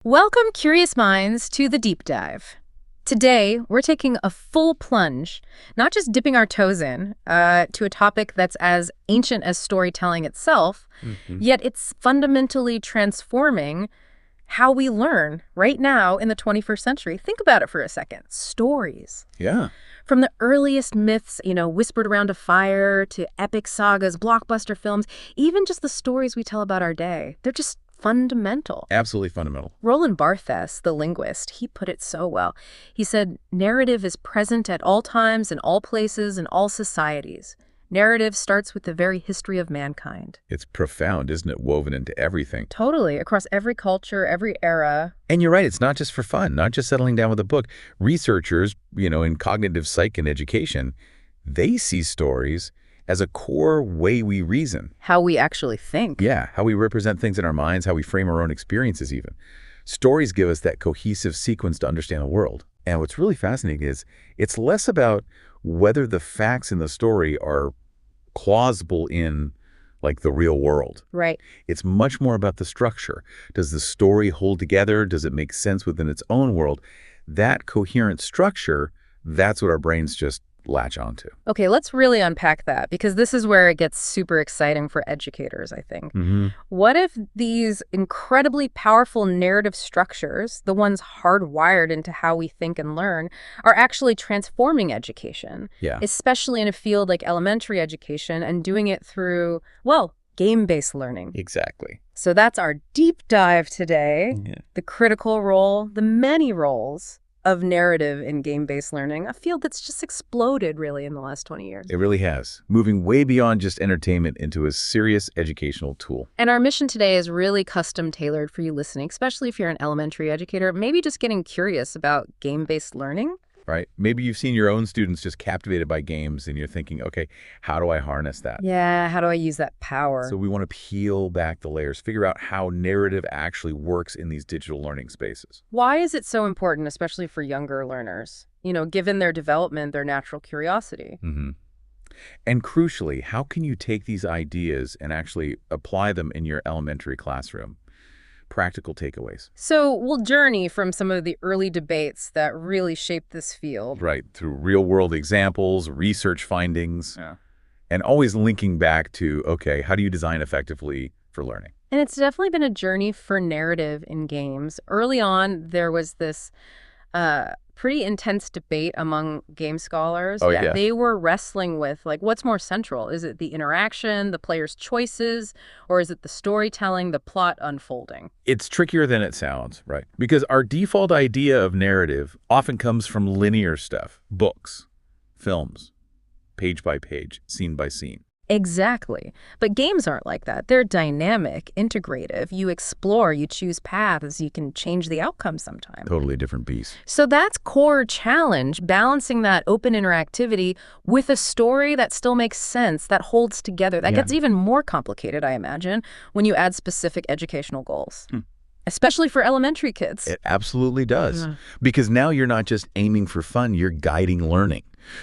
Welcome, curious minds, to the deep dive. Today, we're taking a full plunge, not just dipping our toes in, to a topic that's as ancient as storytelling itself, yet it's fundamentally transforming how we learn right now in the 21st century. Think about it for a second. Stories. Yeah. From the earliest myths, whispered around a fire, to epic sagas, blockbuster films, even just the stories we tell about our day. They're just fundamental. Absolutely fundamental. Roland Barthes, the linguist, he put it so well. He said, narrative is present at all times, in all places, in all societies. Narrative starts with the very history of mankind. It's profound, isn't it? Woven into everything. Totally, across every culture, every era. And you're right, it's not just for fun, not just settling down with a book. Researchers, in cognitive psych and education, they see stories as a core way we reason. How we actually think. Yeah, how we represent things in our minds, how we frame our own experiences even. Stories give us that cohesive sequence to understand the world. And what's really fascinating is it's less about whether the facts in the story are plausible in, like, the real world. Right. It's much more about the structure. Does the story hold together? Does it make sense within its own world? That coherent structure, that's what our brains just latch onto. Okay, let's really unpack that, because this is where it gets super exciting for educators, I think. What if these incredibly powerful narrative structures, the ones hardwired into how we think and learn, are actually transforming education, especially in a field like elementary education, and doing it through, well, game-based learning? Exactly. So that's our deep dive today, the critical role, the many roles of narrative in game-based learning, a field that's just exploded really in the last 20 years. It really has, moving way beyond just entertainment into a serious educational tool. And our mission today is really custom tailored for you listening, especially if you're an elementary educator, maybe just getting curious about game-based learning. Right? Maybe you've seen your own students just captivated by games and you're thinking, okay, how do I harness that? Yeah, how do I use that power? So we want to peel back the layers, figure out how narrative actually works in these digital learning spaces. Why is it so important, especially for younger learners, given their development, their natural curiosity? And crucially, how can you take these ideas and actually apply them in your elementary classroom? Practical takeaways. So we'll journey from some of the early debates that really shaped this field. Right, through real-world examples, research findings, and always linking back to, okay, how do you design effectively for learning? And it's definitely been a journey for narrative in games. Early on, there was this pretty intense debate among game scholars. They were wrestling with, like, what's more central? Is it the interaction, the player's choices, or is it the storytelling, the plot unfolding? It's trickier than it sounds, right? Because our default idea of narrative often comes from linear stuff, books, films, page by page, scene by scene. Exactly. But games aren't like that. They're dynamic, integrative. You explore, you choose paths, you can change the outcome sometimes. Totally different beast. So that's core challenge, balancing that open interactivity with a story that still makes sense, that holds together. That gets even more complicated, I imagine, when you add specific educational goals. Especially for elementary kids. It absolutely does. Because now you're not just aiming for fun, you're guiding learning.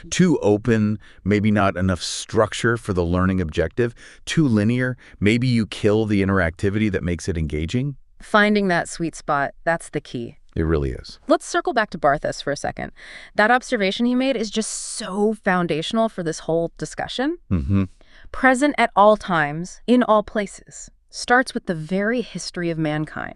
Too open, maybe not enough structure for the learning objective. Too linear, maybe you kill the interactivity that makes it engaging. Finding that sweet spot, that's the key. It really is. Let's circle back to Barthes for a second. That observation he made is just so foundational for this whole discussion. Present at all times, in all places, starts with the very history of mankind.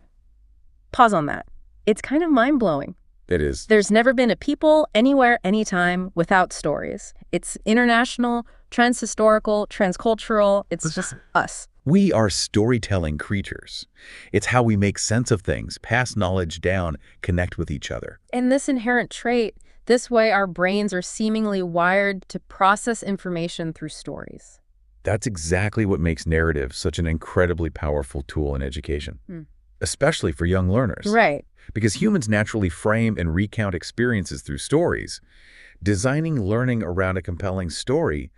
Pause on that. It's kind of mind-blowing. It is. There's never been a people, anywhere, anytime, without stories. It's international, transhistorical, transcultural. It's just us. We are storytelling creatures. It's how we make sense of things, pass knowledge down, connect with each other. And this inherent trait, this way our brains are seemingly wired to process information through stories. That's exactly what makes narrative such an incredibly powerful tool in education. Especially for young learners. Right. Because humans naturally frame and recount experiences through stories. Designing learning around a compelling story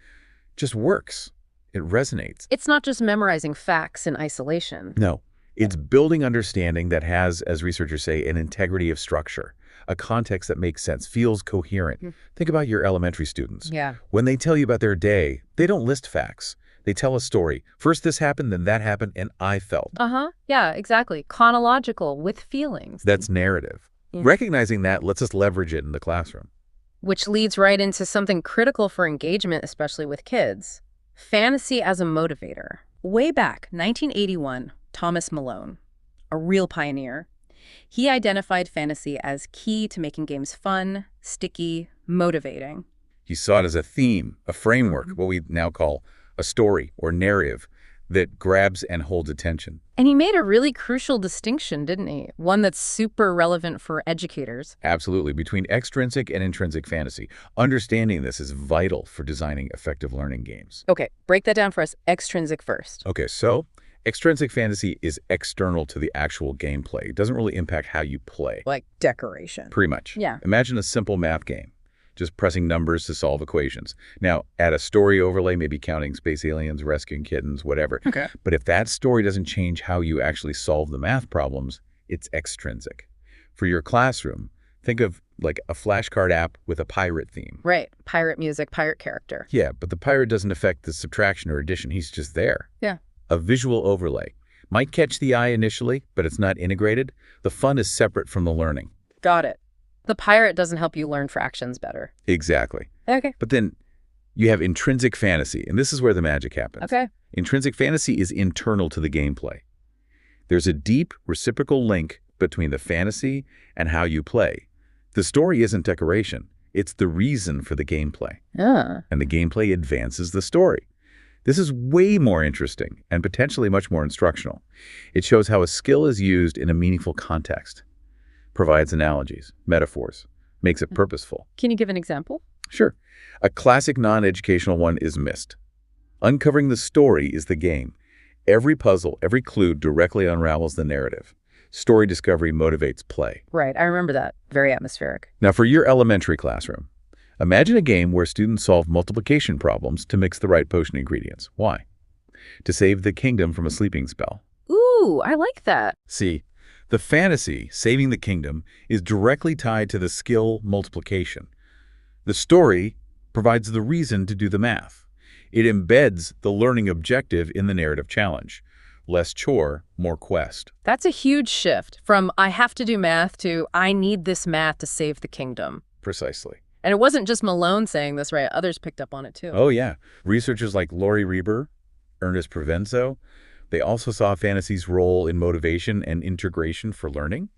just works. It resonates. It's not just memorizing facts in isolation. No, it's building understanding that has, as researchers say, an integrity of structure, a context that makes sense, feels coherent. Think about your elementary students. Yeah. When they tell you about their day, they don't list facts. They tell a story. First this happened, then that happened, and I felt. Yeah, exactly. Chronological, with feelings. That's narrative. Yeah. Recognizing that lets us leverage it in the classroom. Which leads right into something critical for engagement, especially with kids. Fantasy as a motivator. Way back, 1981, Thomas Malone, a real pioneer, he identified fantasy as key to making games fun, sticky, motivating. He saw it as a theme, a framework, what we now call a story or narrative that grabs and holds attention. And he made a really crucial distinction, didn't he? One that's super relevant for educators. Absolutely, between extrinsic and intrinsic fantasy. Understanding this is vital for designing effective learning games. Okay, break that down for us. Extrinsic first. Okay, so extrinsic fantasy is external to the actual gameplay. It doesn't really impact how you play. Like decoration. Pretty much. Yeah. Imagine a simple math game, just pressing numbers to solve equations. Now, add a story overlay, maybe counting space aliens, rescuing kittens, whatever. Okay. But if that story doesn't change how you actually solve the math problems, it's extrinsic. For your classroom, think of like a flashcard app with a pirate theme. Right. Pirate music, pirate character. Yeah, but the pirate doesn't affect the subtraction or addition. He's just there. Yeah. A visual overlay. Might catch the eye initially, but it's not integrated. The fun is separate from the learning. Got it. The pirate doesn't help you learn fractions better. Exactly. Okay. But then you have intrinsic fantasy, and this is where the magic happens. Okay. Intrinsic fantasy is internal to the gameplay. There's a deep reciprocal link between the fantasy and how you play. The story isn't decoration. It's the reason for the gameplay. And the gameplay advances the story. This is way more interesting and potentially much more instructional. It shows how a skill is used in a meaningful context, provides analogies, metaphors, makes it purposeful. Can you give an example? Sure. A classic non-educational one is Myst. Uncovering the story is the game. Every puzzle, every clue directly unravels the narrative. Story discovery motivates play. Right, I remember that. Very atmospheric. Now for your elementary classroom, imagine a game where students solve multiplication problems to mix the right potion ingredients. Why? To save the kingdom from a sleeping spell. Ooh, I like that. See, the fantasy, saving the kingdom, is directly tied to the skill multiplication. The story provides the reason to do the math. It embeds the learning objective in the narrative challenge. Less chore, more quest. That's a huge shift from I have to do math to I need this math to save the kingdom. Precisely. And it wasn't just Malone saying this, right? Others picked up on it too. Oh, yeah. Researchers like Lori Reber, Ernest Provenzo, they also saw fantasy's role in motivation and integration for learning.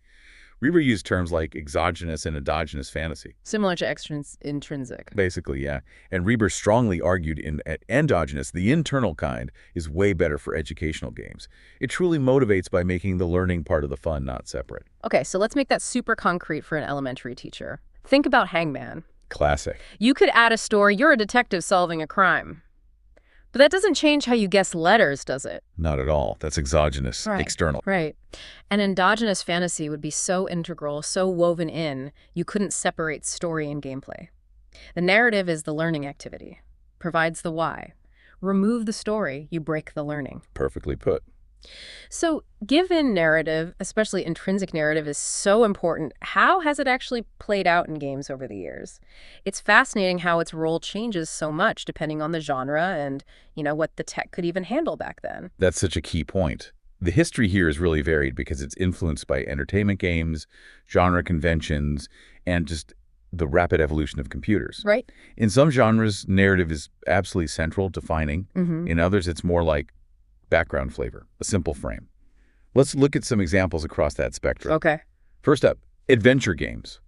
Reber used terms like exogenous and endogenous fantasy. Similar to intrinsic. Basically, yeah. And Reber strongly argued at endogenous, the internal kind, is way better for educational games. It truly motivates by making the learning part of the fun, not separate. Okay, so let's make that super concrete for an elementary teacher. Think about Hangman. Classic. You could add a story, you're a detective solving a crime. But that doesn't change how you guess letters, does it? Not at all. That's exogenous, external. Right. An endogenous fantasy would be so integral, so woven in, you couldn't separate story and gameplay. The narrative is the learning activity, provides the why. Remove the story, you break the learning. Perfectly put. So given narrative, especially intrinsic narrative, is so important, how has it actually played out in games over the years? It's fascinating how its role changes so much depending on the genre and, what the tech could even handle back then. That's such a key point. The history here is really varied because it's influenced by entertainment games, genre conventions, and just the rapid evolution of computers. Right. In some genres, narrative is absolutely central, defining. In others, it's more like background flavor, a simple frame. Let's look at some examples across that spectrum. Okay. First up, adventure games.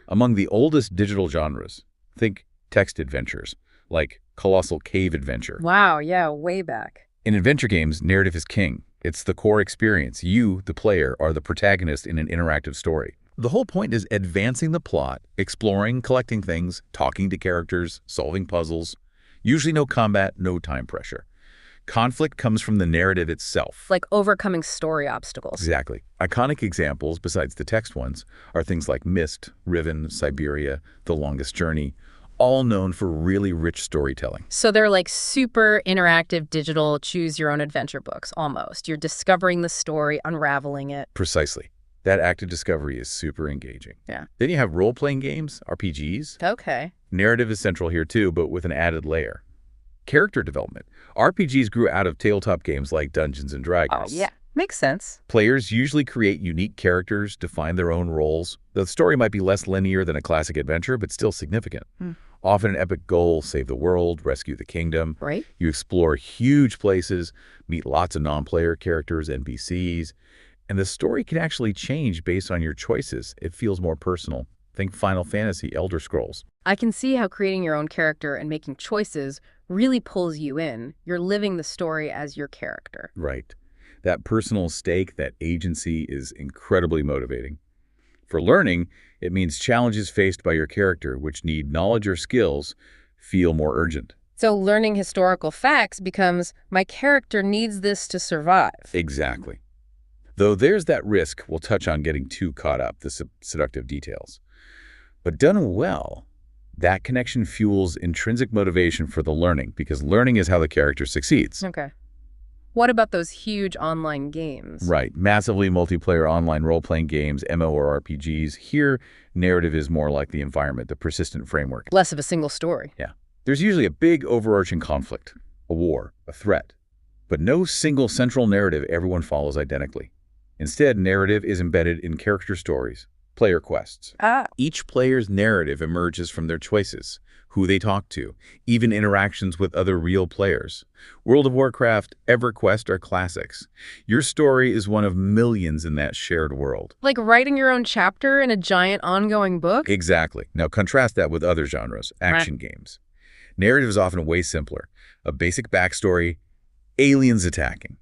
Among the oldest digital genres, think text adventures, like Colossal Cave Adventure. Wow, yeah, way back. In adventure games, narrative is king. It's the core experience. You, the player, are the protagonist in an interactive story. The whole point is advancing the plot, exploring, collecting things, talking to characters, solving puzzles. Usually no combat, no time pressure. Conflict comes from the narrative itself. Like overcoming story obstacles. Exactly. Iconic examples, besides the text ones, are things like Myst, Riven, Siberia, The Longest Journey, all known for really rich storytelling. So they're like super interactive, digital, choose-your-own-adventure books, almost. You're discovering the story, unraveling it. Precisely. That active discovery is super engaging. Yeah. Then you have role-playing games, RPGs. Okay. Narrative is central here too, but with an added layer. Character development. RPGs grew out of tabletop games like Dungeons & Oh, Dragons. yeah. Makes sense. Players usually create unique characters, define their own roles. The story might be less linear than a classic adventure, but still significant. Often an epic goal, save the world, rescue the kingdom. Right. You explore huge places, meet lots of non-player characters, NPCs, and the story can actually change based on your choices. It feels more personal. Think Final Fantasy, Elder Scrolls. I can see how creating your own character and making choices really pulls you in. You're living the story as your character. Right. That personal stake, that agency is incredibly motivating. For learning, it means challenges faced by your character, which need knowledge or skills, feel more urgent. So learning historical facts becomes, my character needs this to survive. Exactly. Though there's that risk we'll touch on getting too caught up, the seductive details. But done well, that connection fuels intrinsic motivation for the learning, because learning is how the character succeeds. Okay. What about those huge online games? Right. Massively multiplayer online role-playing games, MMORPGs. Here, narrative is more like the environment, the persistent framework. Less of a single story. Yeah. There's usually a big overarching conflict, a war, a threat. But no single central narrative everyone follows identically. Instead, narrative is embedded in character stories, player quests. Each player's narrative emerges from their choices, who they talk to, even interactions with other real players. World of Warcraft, EverQuest are classics. Your story is one of millions in that shared world. Like writing your own chapter in a giant ongoing book? Exactly. Now contrast that with other genres, action games. Narrative is often way simpler. A basic backstory, aliens attacking,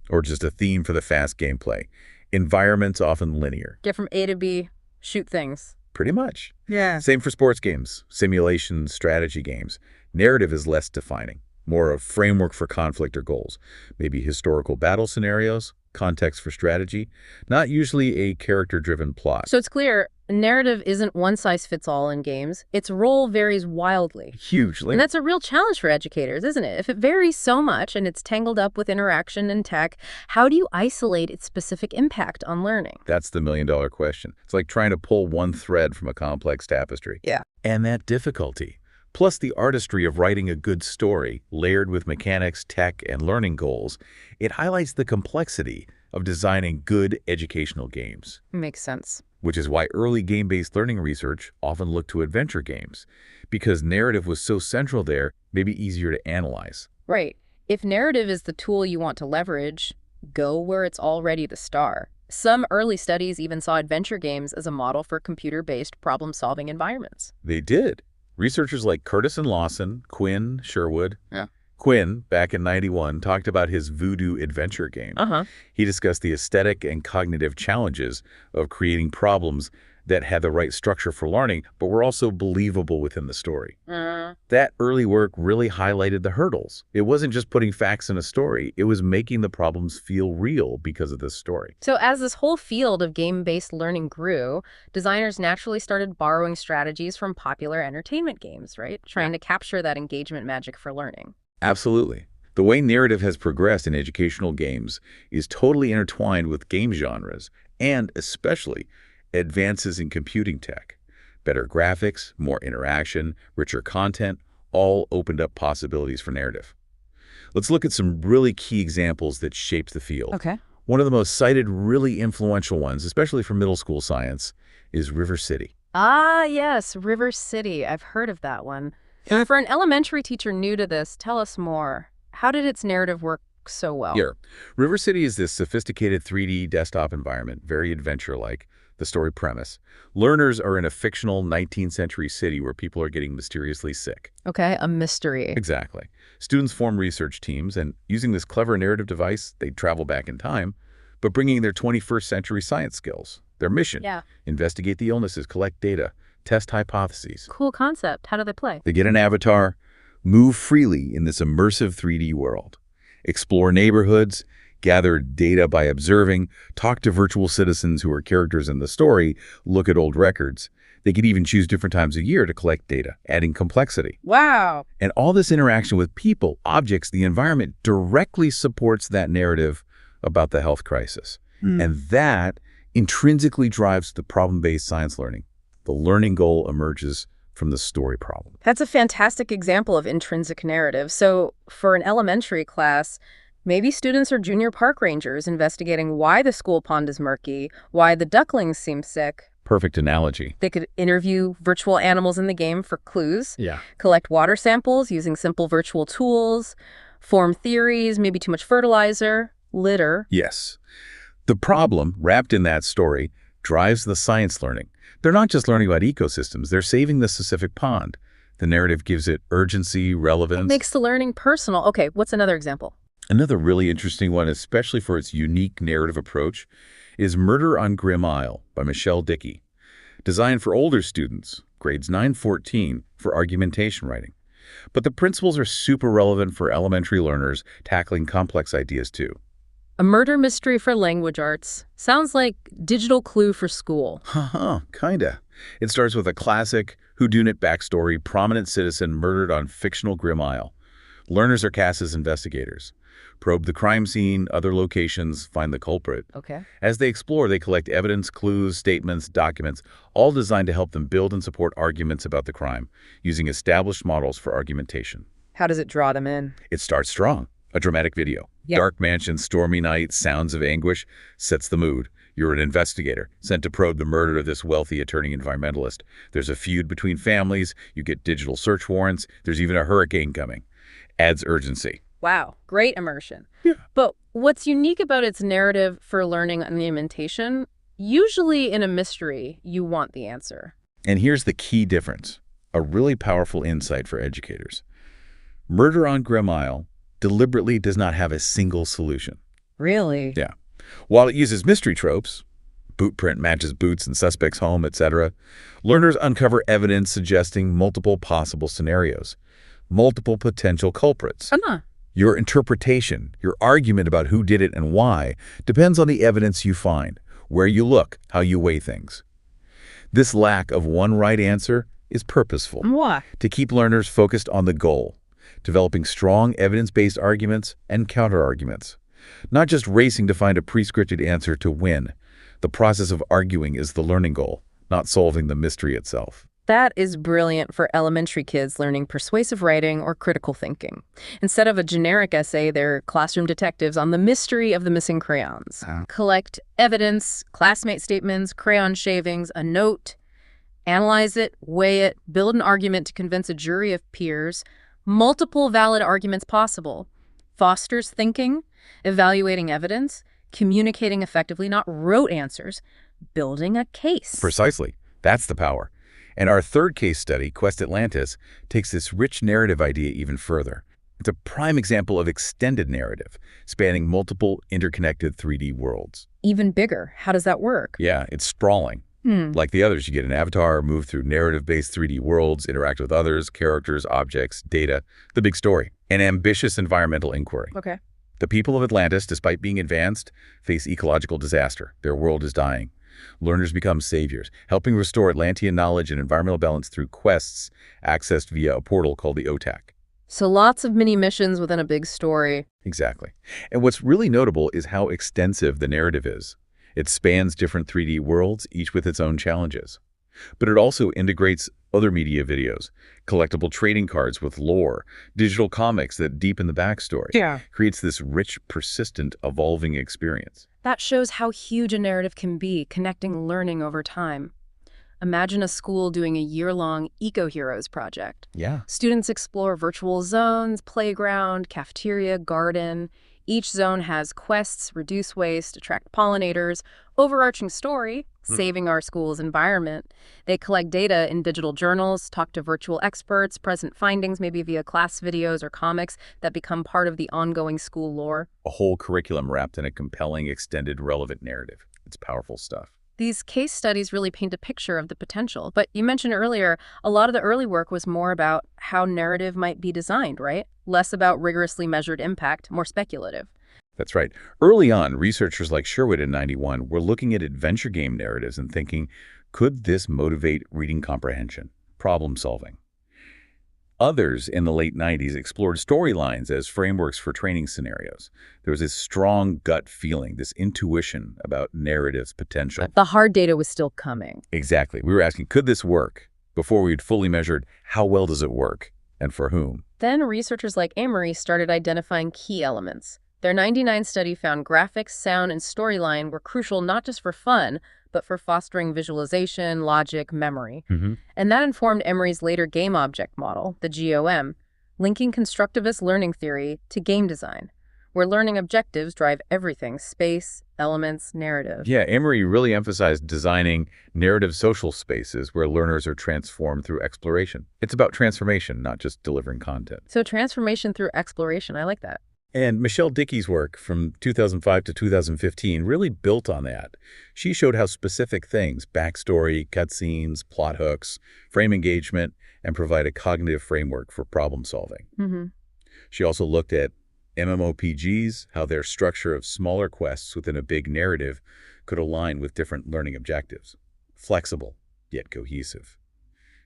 or just a theme for the fast gameplay. Environments often linear. Get from A to B, shoot things. Pretty much. Yeah. Same for sports games, simulation, strategy games. Narrative is less defining, more a framework for conflict or goals. Maybe historical battle scenarios, context for strategy, not usually a character-driven plot. So it's clear, narrative isn't one-size-fits-all in games. Its role varies wildly. Hugely. And that's a real challenge for educators, isn't it? If it varies so much and it's tangled up with interaction and tech, how do you isolate its specific impact on learning? That's the million-dollar question. It's like trying to pull one thread from a complex tapestry. Yeah. And that difficulty, plus the artistry of writing a good story, layered with mechanics, tech, and learning goals, it highlights the complexity of designing good educational games. Makes sense. Which is why early game-based learning research often looked to adventure games, because narrative was so central there, maybe easier to analyze. Right. If narrative is the tool you want to leverage, go where it's already the star. Some early studies even saw adventure games as a model for computer-based problem-solving environments. They did. Researchers like Curtis and Lawson, Quinn, Sherwood. Yeah. Quinn, back in '91, talked about his Voodoo adventure game. He discussed the aesthetic and cognitive challenges of creating problems that had the right structure for learning, but were also believable within the story. That early work really highlighted the hurdles. It wasn't just putting facts in a story. It was making the problems feel real because of this story. So as this whole field of game-based learning grew, designers naturally started borrowing strategies from popular entertainment games, right? Trying to capture that engagement magic for learning. Absolutely. The way narrative has progressed in educational games is totally intertwined with game genres, and especially advances in computing tech. Better graphics, more interaction, richer content, all opened up possibilities for narrative. Let's look at some really key examples that shaped the field. Okay. One of the most cited, really influential ones, especially for middle school science, is River City. Ah, yes, River City. I've heard of that one. For an elementary teacher new to this, tell us more. How did its narrative work so well? Here, River City is this sophisticated 3D desktop environment, very adventure-like. The story premise. Learners are in a fictional 19th century city where people are getting mysteriously sick. Okay, a mystery. Exactly. Students form research teams, and using this clever narrative device, they travel back in time, but bringing their 21st century science skills. Their mission, investigate the illnesses, collect data, test hypotheses. Cool concept. How do they play? They get an avatar, move freely in this immersive 3D world, explore neighborhoods, gather data by observing, talk to virtual citizens who are characters in the story, look at old records. They could even choose different times of year to collect data, adding complexity. Wow. And all this interaction with people, objects, the environment directly supports that narrative about the health crisis. And that intrinsically drives the problem-based science learning. The learning goal emerges from the story problem. That's a fantastic example of intrinsic narrative. So for an elementary class, maybe students are junior park rangers investigating why the school pond is murky, why the ducklings seem sick. Perfect analogy. They could interview virtual animals in the game for clues, Yeah. collect water samples using simple virtual tools, form theories, maybe too much fertilizer, litter. Yes. The problem, wrapped in that story, drives the science learning. They're not just learning about ecosystems, they're saving the specific pond. The narrative gives it urgency, relevance. It makes the learning personal. Okay, what's another example? Another really interesting one, especially for its unique narrative approach, is Murder on Grim Isle by Michelle Dickey, designed for older students, grades 9-14, for argumentation writing. But the principles are super relevant for elementary learners tackling complex ideas too. A murder mystery for language arts. Sounds like digital Clue for school. Kinda. It starts with a classic whodunit backstory, prominent citizen murdered on fictional Grim Isle. Learners are cast as investigators. Probe the crime scene, other locations, find the culprit. Okay. As they explore, they collect evidence, clues, statements, documents, all designed to help them build and support arguments about the crime, using established models for argumentation. How does it draw them in? It starts strong. A dramatic video. Yeah. Dark mansion, stormy night, sounds of anguish, sets the mood. You're an investigator, sent to probe the murder of this wealthy attorney environmentalist. There's a feud between families, you get digital search warrants, there's even a hurricane coming. Adds urgency. Wow, great immersion. Yeah. But what's unique about its narrative for learning argumentation, usually in a mystery, you want the answer. And here's the key difference, a really powerful insight for educators. Murder on Grim Isle deliberately does not have a single solution. Really? Yeah. While it uses mystery tropes, boot print matches boots in suspect's home, etc., learners uncover evidence suggesting multiple possible scenarios, multiple potential culprits. Your interpretation, your argument about who did it and why, depends on the evidence you find, where you look, how you weigh things. This lack of one right answer is purposeful. Why? To keep learners focused on the goal, developing strong evidence-based arguments and counter-arguments. Not just racing to find a prescripted answer to win. The process of arguing is the learning goal, not solving the mystery itself. That is brilliant for elementary kids learning persuasive writing or critical thinking. Instead of a generic essay, they're classroom detectives on the mystery of the missing crayons. Collect evidence, classmate statements, crayon shavings, a note, analyze it, weigh it, build an argument to convince a jury of peers, multiple valid arguments possible. Fosters thinking, evaluating evidence, communicating effectively, not rote answers, building a case. Precisely. That's the power. And our third case study, Quest Atlantis, takes this rich narrative idea even further. It's a prime example of extended narrative, spanning multiple interconnected 3D worlds. Even bigger. How does that work? Yeah, it's sprawling. Like the others, you get an avatar, move through narrative-based 3D worlds, interact with others, characters, objects, data, the big story. An ambitious environmental inquiry. Okay. The people of Atlantis, despite being advanced, face ecological disaster. Their world is dying. Learners become saviors, helping restore Atlantean knowledge and environmental balance through quests accessed via a portal called the OTAC. So lots of mini missions within a big story. Exactly. And what's really notable is how extensive the narrative is. It spans different 3D worlds, each with its own challenges. But it also integrates other media videos, collectible trading cards with lore, digital comics that deepen the backstory. Yeah. Creates this rich, persistent, evolving experience. That shows how huge a narrative can be, connecting learning over time. Imagine a school doing a year-long Eco-Heroes project. Yeah. Students explore virtual zones, playground, cafeteria, garden. Each zone has quests, reduce waste, attract pollinators, overarching story, saving our school's environment. They collect data in digital journals, talk to virtual experts, present findings maybe via class videos or comics that become part of the ongoing school lore. A whole curriculum wrapped in a compelling, extended, relevant narrative. It's powerful stuff. These case studies really paint a picture of the potential. But you mentioned earlier, a lot of the early work was more about how narrative might be designed, right? Less about rigorously measured impact, more speculative. That's right. Early on, researchers like Sherwood in '91 were looking at adventure game narratives and thinking, could this motivate reading comprehension, problem solving? Others in the late '90s explored storylines as frameworks for training scenarios. There was this strong gut feeling, this intuition about narrative's potential. The hard data was still coming. Exactly. We were asking, could this work? before we'd fully measured how well does it work and for whom. Then researchers like Amory started identifying key elements. Their 99 study found graphics, sound, and storyline were crucial not just for fun, but for fostering visualization, logic, memory. And that informed Emory's later game object model, the GOM, linking constructivist learning theory to game design, where learning objectives drive everything: space, elements, narrative. Yeah, Emory really emphasized designing narrative social spaces where learners are transformed through exploration. It's about transformation, not just delivering content. So transformation through exploration, I like that. And Michelle Dickey's work from 2005 to 2015 really built on that. She showed how specific things, backstory, cutscenes, plot hooks, frame engagement, and provide a cognitive framework for problem solving. She also looked at MMORPGs, how their structure of smaller quests within a big narrative could align with different learning objectives. Flexible, yet cohesive.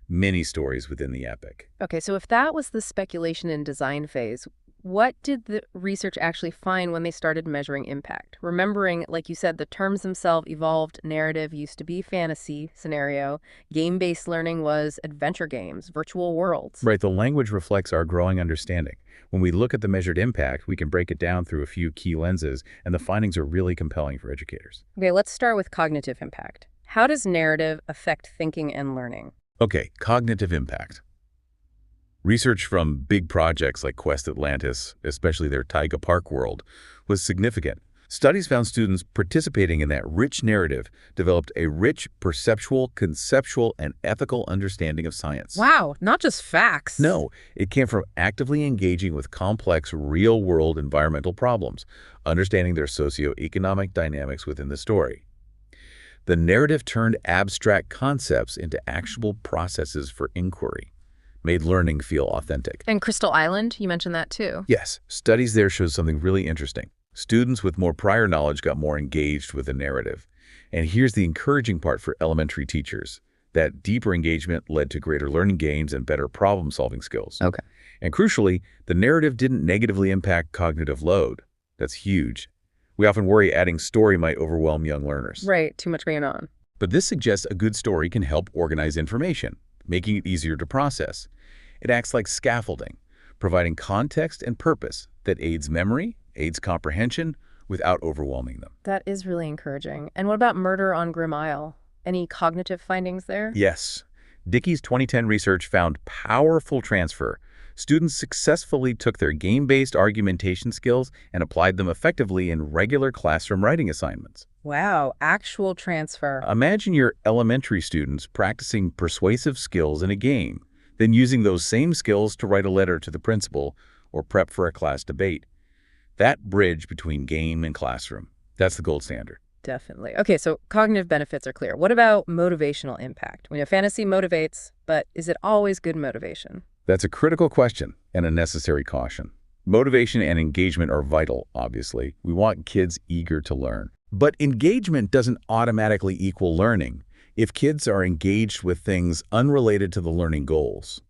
Many stories within the epic. Okay, so if that was the speculation and design phase, what did the research actually find when they started measuring impact? Remembering, like you said, the terms themselves evolved. Narrative used to be fantasy scenario. Game-based learning was adventure games, virtual worlds. Right, the language reflects our growing understanding. When we look at the measured impact, we can break it down through a few key lenses, and the findings are really compelling for educators. Okay, let's start with cognitive impact. How does narrative affect thinking and learning? Okay, cognitive impact. Research from big projects like Quest Atlantis, especially their Taiga Park world, was significant. Studies found students participating in that rich narrative developed a rich perceptual, conceptual, and ethical understanding of science. Wow, not just facts. No, it came from actively engaging with complex, real-world environmental problems, understanding their socioeconomic dynamics within the story. The narrative turned abstract concepts into actionable processes for inquiry, made learning feel authentic. And Crystal Island, you mentioned that too. Yes, studies there showed something really interesting. Students with more prior knowledge got more engaged with the narrative. And here's the encouraging part for elementary teachers. That deeper engagement led to greater learning gains and better problem-solving skills. Okay. And crucially, the narrative didn't negatively impact cognitive load. That's huge. We often worry adding story might overwhelm young learners. Right, too much going on. But this suggests a good story can help organize information, making it easier to process. It acts like scaffolding, providing context and purpose that aids memory, aids comprehension, without overwhelming them. That is really encouraging. And what about Murder on Grim Isle? Any cognitive findings there? Yes. Dickey's 2010 research found powerful transfer. Students successfully took their game-based argumentation skills and applied them effectively in regular classroom writing assignments. Wow, actual transfer. Imagine your elementary students practicing persuasive skills in a game, then using those same skills to write a letter to the principal or prep for a class debate. That bridge between game and classroom, that's the gold standard. Definitely. Okay, so cognitive benefits are clear. What about motivational impact? We know fantasy motivates, but is it always good motivation? That's a critical question and a necessary caution. Motivation and engagement are vital, obviously. We want kids eager to learn. But engagement doesn't automatically equal learning if kids are engaged with things unrelated to the learning goals.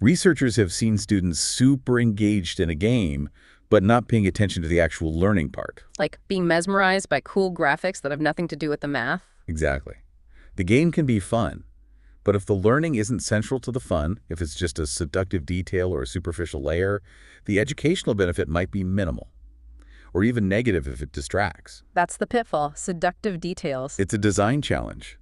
Researchers have seen students super engaged in a game, but not paying attention to the actual learning part. Like being mesmerized by cool graphics that have nothing to do with the math? Exactly. The game can be fun, but if the learning isn't central to the fun, if it's just a seductive detail or a superficial layer, the educational benefit might be minimal, or even negative if it distracts. That's the pitfall, seductive details. It's a design challenge.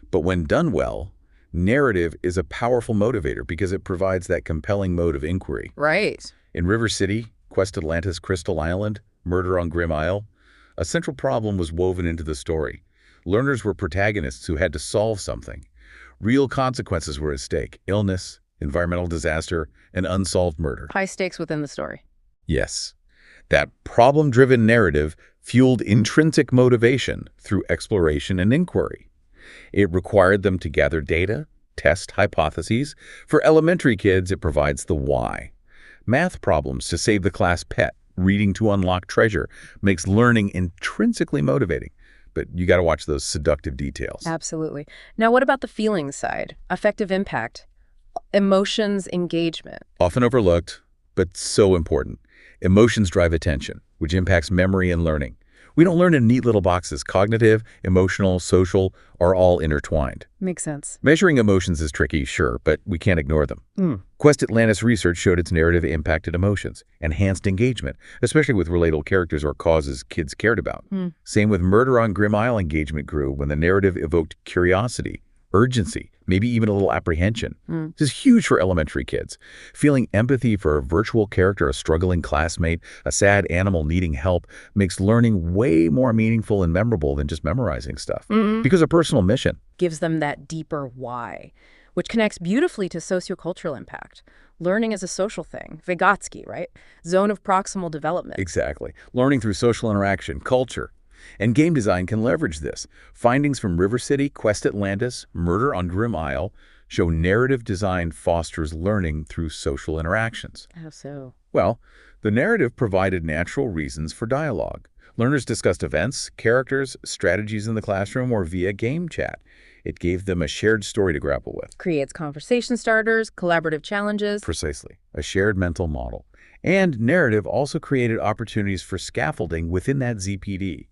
But when done well, narrative is a powerful motivator because it provides that compelling mode of inquiry. Right. In River City, Quest Atlantis, Crystal Island, Murder on Grim Isle, a central problem was woven into the story. Learners were protagonists who had to solve something. Real consequences were at stake: illness, environmental disaster, and unsolved murder. High stakes within the story. Yes. That problem-driven narrative fueled intrinsic motivation through exploration and inquiry. It required them to gather data, test hypotheses. For elementary kids, it provides the why. Math problems to save the class pet, reading to unlock treasure, makes learning intrinsically motivating. But you got to watch those seductive details. Absolutely. Now, what about the feelings side? Affective impact, emotions, engagement. Often overlooked, but so important. Emotions drive attention, which impacts memory and learning. We don't learn in neat little boxes. Cognitive, emotional, social are all intertwined. Makes sense. Measuring emotions is tricky, sure, but we can't ignore them. Quest Atlantis research showed its narrative impacted emotions, enhanced engagement, especially with relatable characters or causes kids cared about. Same with Murder on Grim Isle engagement grew when the narrative evoked curiosity, urgency, maybe even a little apprehension. This is huge for elementary kids. Feeling empathy for a virtual character, a struggling classmate, a sad animal needing help makes learning way more meaningful and memorable than just memorizing stuff. Because a personal mission gives them that deeper why, which connects beautifully to sociocultural impact. Learning is a social thing. Vygotsky, right? Zone of proximal development. Exactly. Learning through social interaction, culture. And game design can leverage this. Findings from River City, Quest Atlantis, Murder on Grim Isle show narrative design fosters learning through social interactions. How so? Well, the narrative provided natural reasons for dialogue. Learners discussed events, characters, strategies in the classroom or via game chat. It gave them a shared story to grapple with. Creates conversation starters, collaborative challenges. Precisely. A shared mental model. And narrative also created opportunities for scaffolding within that ZPD.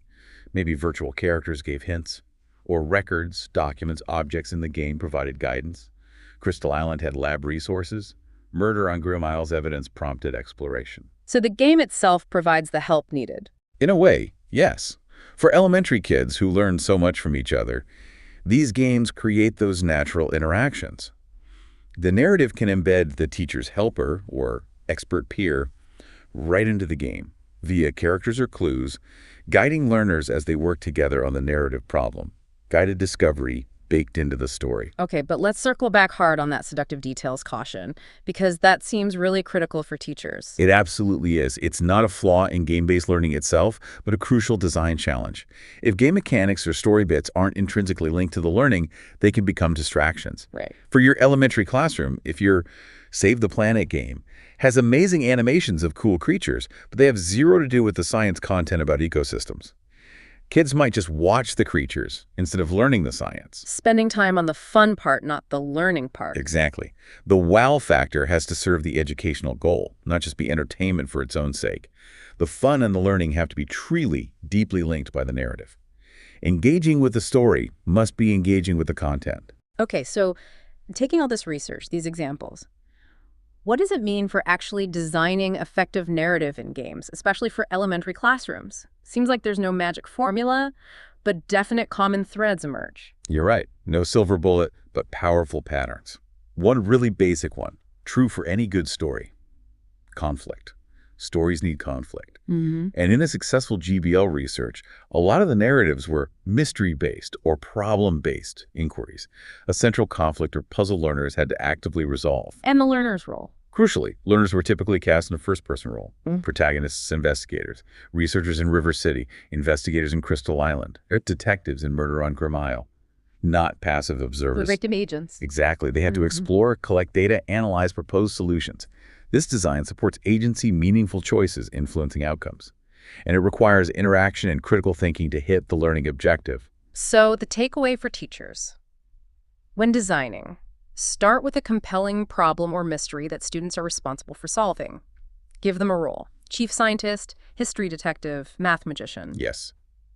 Maybe virtual characters gave hints, or records, documents, objects in the game provided guidance. Crystal Island had lab resources. Murder on Grim Isle's evidence prompted exploration. So the game itself provides the help needed. In a way, yes. For elementary kids who learn so much from each other, these games create those natural interactions. The narrative can embed the teacher's helper, or expert peer, right into the game, via characters or clues, guiding learners as they work together on the narrative problem. Guided discovery baked into the story. Okay, but let's circle back hard on that seductive details caution, because that seems really critical for teachers. It absolutely is. It's not a flaw in game-based learning itself, but a crucial design challenge. If game mechanics or story bits aren't intrinsically linked to the learning, they can become distractions. Right. For your elementary classroom, if your Save the Planet game has amazing animations of cool creatures, but they have zero to do with the science content about ecosystems. Kids might just watch the creatures instead of learning the science. Spending time on the fun part, not the learning part. Exactly. The wow factor has to serve the educational goal, not just be entertainment for its own sake. The fun and the learning have to be truly, deeply linked by the narrative. Engaging with the story must be engaging with the content. Okay, so taking all this research, these examples, what does it mean for actually designing effective narrative in games, especially for elementary classrooms? Seems like there's no magic formula, but definite common threads emerge. You're right. No silver bullet, but powerful patterns. One really basic one, true for any good story. Conflict. Stories need conflict. And in a successful GBL research, a lot of the narratives were mystery-based or problem-based inquiries. A central conflict or puzzle learners had to actively resolve. And the learner's role. Crucially, learners were typically cast in a first-person role. Protagonists, investigators, researchers in River City, investigators in Crystal Island, detectives in Murder on Grim Isle. Not passive observers. The victim agents. Exactly. They had to explore, collect data, analyze, propose solutions. This design supports agency, meaningful choices influencing outcomes. And it requires interaction and critical thinking to hit the learning objective. So the takeaway for teachers. When designing, start with a compelling problem or mystery that students are responsible for solving. Give them a role. Chief scientist, history detective, math magician. Yes.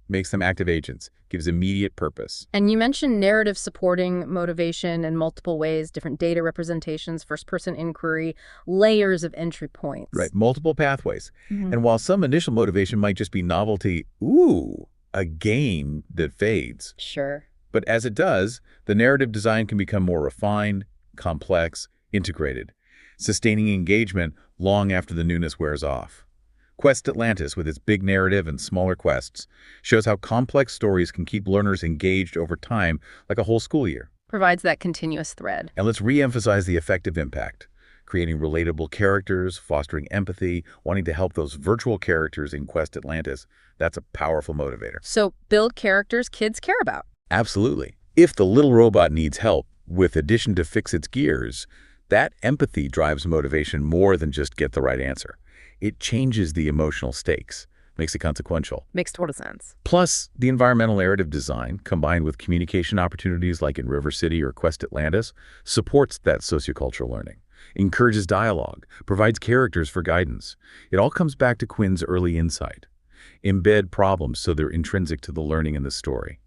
Makes them active agents. Gives immediate purpose. And you mentioned narrative supporting motivation in multiple ways, different data representations, first-person inquiry, layers of entry points. Right. Multiple pathways. And while some initial motivation might just be novelty, a game that fades. Sure. But as it does, the narrative design can become more refined, complex, integrated, sustaining engagement long after the newness wears off. Quest Atlantis, with its big narrative and smaller quests, shows how complex stories can keep learners engaged over time, like a whole school year. Provides that continuous thread. And let's re-emphasize the effective impact. Creating relatable characters, fostering empathy, wanting to help those virtual characters in Quest Atlantis, that's a powerful motivator. So build characters kids care about. Absolutely. If the little robot needs help, with addition to fix its gears, that empathy drives motivation more than just get the right answer. It changes the emotional stakes, makes it consequential. Makes total sense. Plus, the environmental narrative design, combined with communication opportunities like in River City or Quest Atlantis, supports that sociocultural learning, encourages dialogue, provides characters for guidance. It all comes back to Quinn's early insight. Embed problems so they're intrinsic to the learning in the story.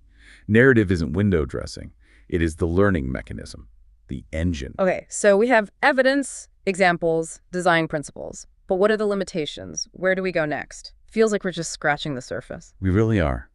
Narrative isn't window dressing. It is the learning mechanism, the engine. Okay, so we have evidence, examples, design principles. But what are the limitations? Where do we go next? Feels like we're just scratching the surface. We really are.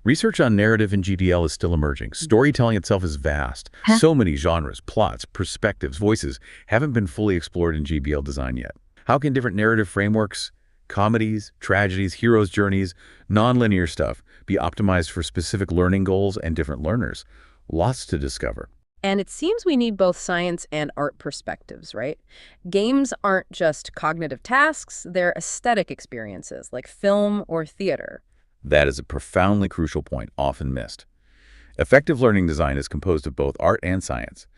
Research on narrative in GDL is still emerging. Storytelling itself is vast. So many genres, plots, perspectives, voices haven't been fully explored in GBL design yet. How can different narrative frameworks, comedies, tragedies, heroes' journeys, nonlinear stuff be optimized for specific learning goals and different learners? Lots to discover. And it seems we need both science and art perspectives, right? Games aren't just cognitive tasks, they're aesthetic experiences, like film or theater. That is a profoundly crucial point, often missed. Effective learning design is composed of both art and science.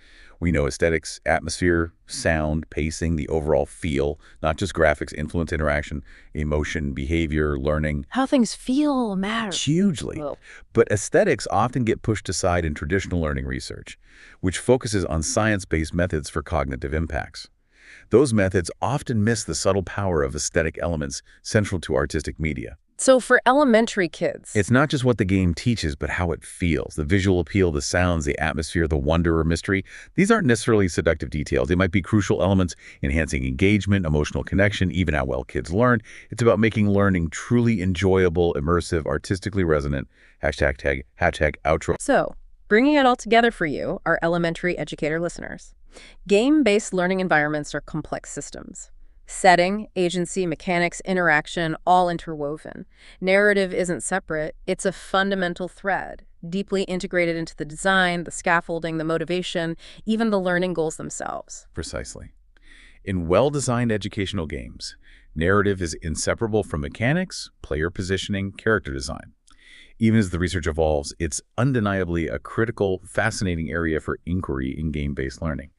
We know aesthetics, atmosphere, sound, pacing, the overall feel, not just graphics, influence interaction, emotion, behavior, learning. How things feel matters. Hugely. Well, But aesthetics often get pushed aside in traditional learning research, which focuses on science-based methods for cognitive impacts. Those methods often miss the subtle power of aesthetic elements central to artistic media. so for elementary kids, It's not just what the game teaches, but how it feels. The visual appeal, the sounds, the atmosphere, the wonder or mystery. These aren't necessarily seductive details. They might be crucial elements enhancing engagement, emotional connection, even how well kids learn. It's about making learning truly enjoyable, immersive, artistically resonant. Hashtag outro. So, bringing it all together for you, our elementary educator listeners. Game-based learning environments are complex systems. Setting, agency, mechanics, interaction, all interwoven. Narrative isn't separate, it's a fundamental thread, deeply integrated into the design, the scaffolding, the motivation, even the learning goals themselves. Precisely. In well-designed educational games, narrative is inseparable from mechanics, player positioning, character design. Even as the research evolves, it's undeniably a critical, fascinating area for inquiry in game-based learning.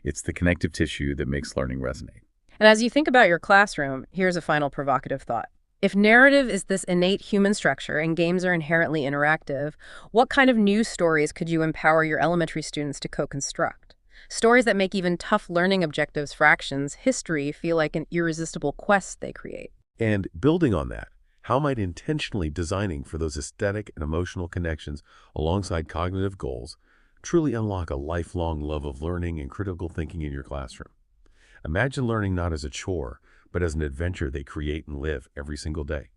It's the connective tissue that makes learning resonate. And as you think about your classroom, here's a final provocative thought. If narrative is this innate human structure and games are inherently interactive, what kind of new stories could you empower your elementary students to co-construct? Stories that make even tough learning objectives for actions, history, feel like an irresistible quest they create. And building on that, how might intentionally designing for those aesthetic and emotional connections alongside cognitive goals truly unlock a lifelong love of learning and critical thinking in your classroom? Imagine learning not as a chore, but as an adventure they create and live every single day.